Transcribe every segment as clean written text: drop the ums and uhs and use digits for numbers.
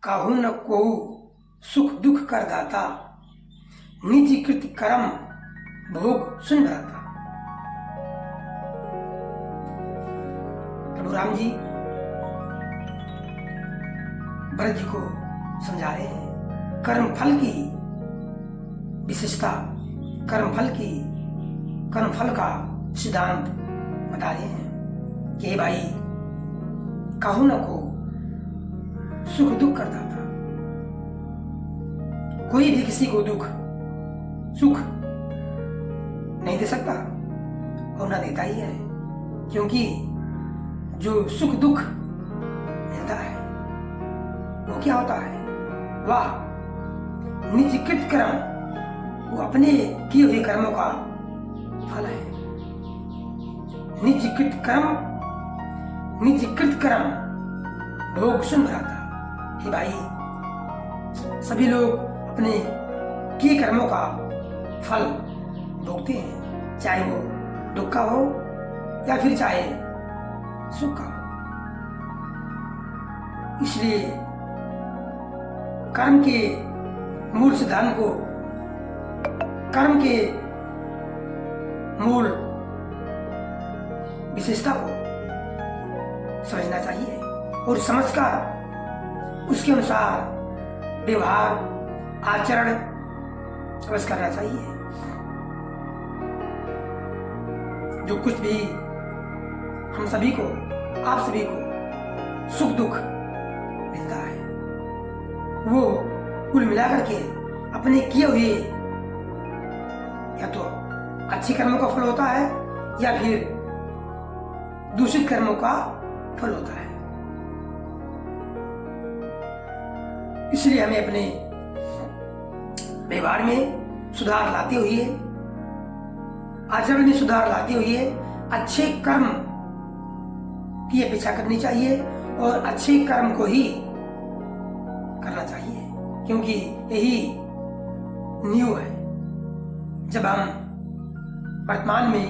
काहू न को सुख दुख कर दाता, निज कृत कर्म भोग सुन भराता। प्रभु राम जी भरत जी को समझा रहे हैं कर्म फल की विशेषता, कर्म फल का सिद्धांत बता रहे हैं कि भाई काहू न को सुख दुख करता था। कोई भी किसी को सुख नहीं दे सकता और ना देता ही है, क्योंकि जो सुख दुख मिलता है वो क्या होता है? वह निजकृत कर्म, वो अपने किए हुए कर्मों का फल है। निजकृत कर्म भोग सुन भराता। हे भाई, सभी लोग अपने किए कर्मों का फल भोगते हैं, चाहे वो दुख का हो या फिर चाहे सुख का हो। इसलिए कर्म के मूल सिद्धांत को, कर्म के मूल विशेषता को समझना चाहिए और समझकर उसके अनुसार व्यवहार आचरण अवश्य करना चाहिए। जो कुछ भी हम सभी को, आप सभी को सुख दुख मिलता है, वो कुल मिलाकर के अपने किए हुए या तो अच्छे कर्मों का फल होता है या फिर दूषित कर्मों का फल होता है। इसलिए हमें अपने व्यवहार में सुधार लाते हुए, आचरण में सुधार लाते हुए अच्छे कर्म की अपेक्षा करनी चाहिए और अच्छे कर्म को ही करना चाहिए, क्योंकि यही नींव है। जब हम वर्तमान में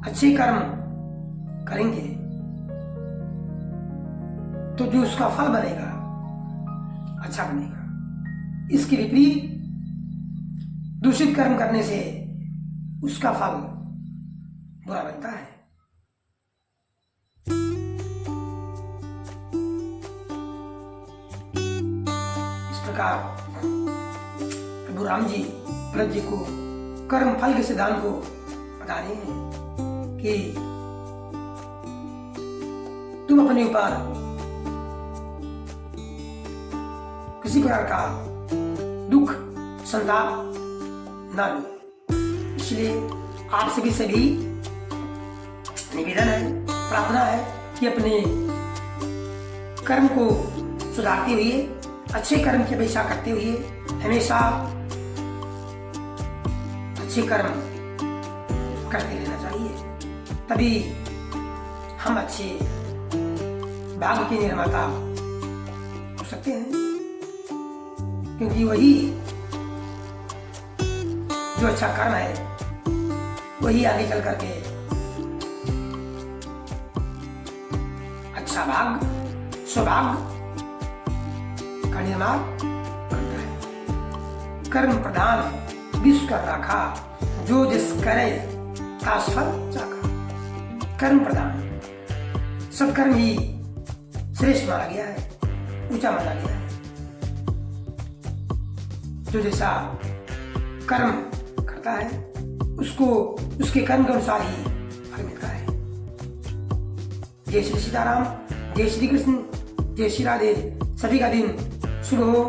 अच्छे कर्म करेंगे तो जो उसका फल बनेगा अच्छा बनेगा। इसके विपरीत दूषित कर्म करने से उसका फल बुरा बनता है। इस प्रकार प्रभु राम जी भरत जी को कर्म फल के सिद्धांत को बता रहे हैं कि तुम अपने ऊपर किसी प्रकार का दुख संताप ना लो। इसलिए आप सभी से भी निवेदन है, प्रार्थना है कि अपने कर्म को सुधारते हुए, अच्छे कर्म की अपेक्षा करते हुए हमेशा अच्छे कर्म करते रहना चाहिए। तभी हम अच्छे भाग्य के निर्माता हो सकते हैं, क्योंकि वही जो अच्छा कर्म है वही आगे चल करके अच्छा भाग्य, सौभाग्य का निर्माण करता है। कर्म प्रधान विश्व कर रखा, जो जिस करे तासफल चाखा। कर्म प्रधान, सत्कर्म ही श्रेष्ठ माना गया है, ऊंचा माना गया है। जो जैसा कर्म करता है उसको उसके कर्म के अनुसार ही फल मिलता है। जय श्री सीताराम, जय श्री कृष्ण, जय श्री राधे। सभी का दिन शुभ हो।